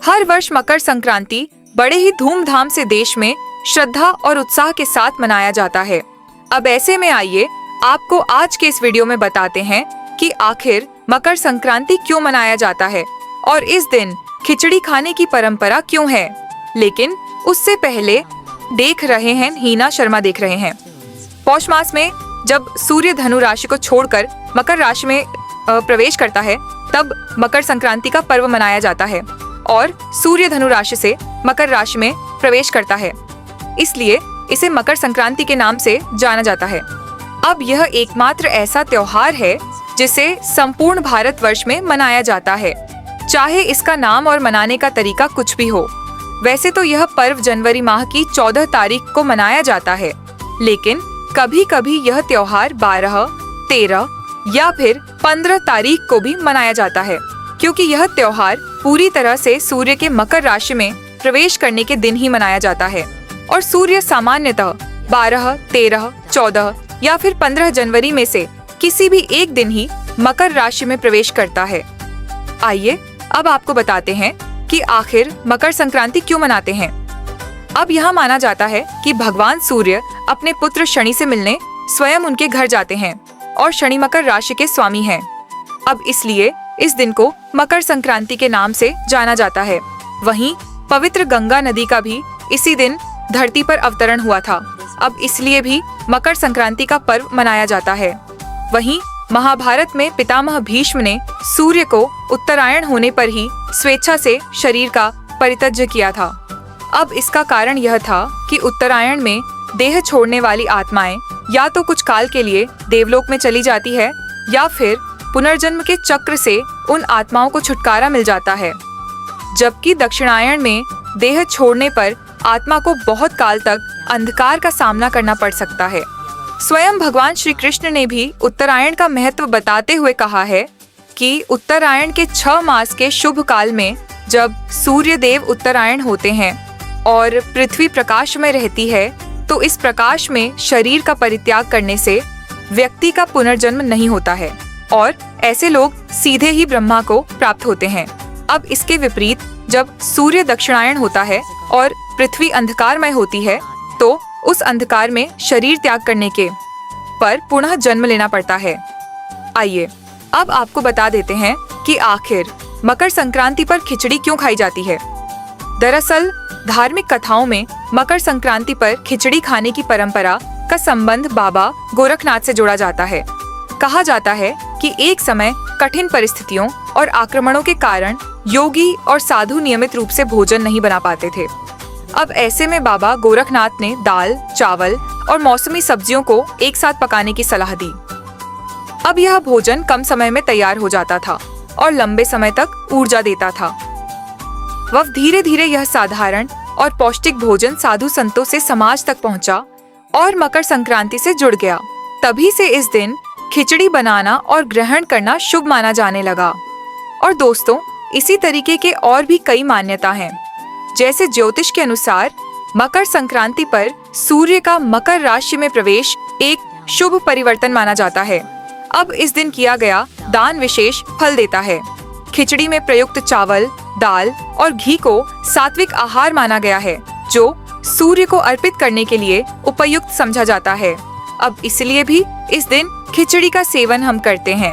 हर वर्ष मकर संक्रांति बड़े ही धूमधाम से देश में श्रद्धा और उत्साह के साथ मनाया जाता है। अब ऐसे में आइए आपको आज के इस वीडियो में बताते हैं कि आखिर मकर संक्रांति क्यों मनाया जाता है और इस दिन खिचड़ी खाने की परंपरा क्यों है। लेकिन उससे पहले हीना शर्मा देख रहे हैं। पौष मास में जब सूर्य धनु राशि को छोड़कर मकर राशि में प्रवेश करता है तब मकर संक्रांति का पर्व मनाया जाता है और सूर्य धनु राशि से मकर राशि में प्रवेश करता है, इसलिए इसे मकर संक्रांति के नाम से जाना जाता है। अब यह एकमात्र ऐसा त्योहार है जिसे संपूर्ण भारतवर्ष में मनाया जाता है, चाहे इसका नाम और मनाने का तरीका कुछ भी हो। वैसे तो यह पर्व जनवरी माह की 14 तारीख को मनाया जाता है, लेकिन कभी कभी यह त्योहार 12, 13 या फिर 15 तारीख को भी मनाया जाता है, क्योंकि यह त्योहार पूरी तरह से सूर्य के मकर राशि में प्रवेश करने के दिन ही मनाया जाता है और सूर्य सामान्यतः 12, 13, 14 या फिर 15 जनवरी में से किसी भी एक दिन ही मकर राशि में प्रवेश करता है। आइए अब आपको बताते हैं कि आखिर मकर संक्रांति क्यों मनाते हैं। अब यहाँ माना जाता है कि भगवान सूर्य अपने पुत्र शनि से मिलने स्वयं उनके घर जाते हैं और शनि मकर राशि के स्वामी हैं। अब इसलिए इस दिन को मकर संक्रांति के नाम से जाना जाता है। वहीं पवित्र गंगा नदी का भी इसी दिन धरती पर अवतरण हुआ था। अब इसलिए भी मकर संक्रांति का पर्व मनाया जाता है। वहीं महाभारत में पितामह भीष्म ने सूर्य को उत्तरायण होने पर ही स्वेच्छा से शरीर का परित्यज्य किया था। अब इसका कारण यह था कि उत्तरायण में देह छोड़ने वाली आत्माएं या तो कुछ काल के लिए देवलोक में चली जाती है या फिर पुनर्जन्म के चक्र से उन आत्माओं को छुटकारा मिल जाता है, जबकि दक्षिणायण में देह छोड़ने पर आत्मा को बहुत काल तक अंधकार का सामना करना पड़ सकता है। स्वयं भगवान श्री कृष्ण ने भी उत्तरायण का महत्व बताते हुए कहा है कि उत्तरायण के 6 मास के शुभ काल में जब सूर्य देव उत्तरायण होते हैं और पृथ्वी प्रकाश में रहती है, तो इस प्रकाश में शरीर का परित्याग करने से व्यक्ति का पुनर्जन्म नहीं होता है और ऐसे लोग सीधे ही ब्रह्मा को प्राप्त होते हैं। अब इसके विपरीत जब सूर्य दक्षिणायण होता है और पृथ्वी अंधकारमय होती है, तो उस अंधकार में शरीर त्याग करने के पर पुनः जन्म लेना पड़ता है। आइए अब आपको बता देते हैं कि आखिर मकर संक्रांति पर खिचड़ी क्यों खाई जाती है। दरअसल धार्मिक कथाओं में मकर संक्रांति पर खिचड़ी खाने की परंपरा का संबंध बाबा गोरखनाथ से जोड़ा जाता है। कहा जाता है कि एक समय कठिन परिस्थितियों और आक्रमणों के कारण योगी और साधु नियमित रूप से भोजन नहीं बना पाते थे। अब ऐसे में बाबा गोरखनाथ ने दाल, चावल और मौसमी सब्जियों को एक साथ पकाने की सलाह दी। अब यह भोजन कम समय में तैयार हो जाता था और लंबे समय तक ऊर्जा देता था। वह धीरे धीरे यह साधारण और पौष्टिक भोजन साधु संतों से समाज तक पहुंचा और मकर संक्रांति से जुड़ गया। तभी से इस दिन खिचड़ी बनाना और ग्रहण करना शुभ माना जाने लगा। और दोस्तों, इसी तरीके के और भी कई मान्यता हैं। जैसे ज्योतिष के अनुसार मकर संक्रांति पर सूर्य का मकर राशि में प्रवेश एक शुभ परिवर्तन माना जाता है। अब इस दिन किया गया दान विशेष फल देता है। खिचड़ी में प्रयुक्त चावल, दाल और घी को सात्विक आहार माना गया है, जो सूर्य को अर्पित करने के लिए उपयुक्त समझा जाता है। अब इसलिए भी इस दिन खिचड़ी का सेवन हम करते हैं।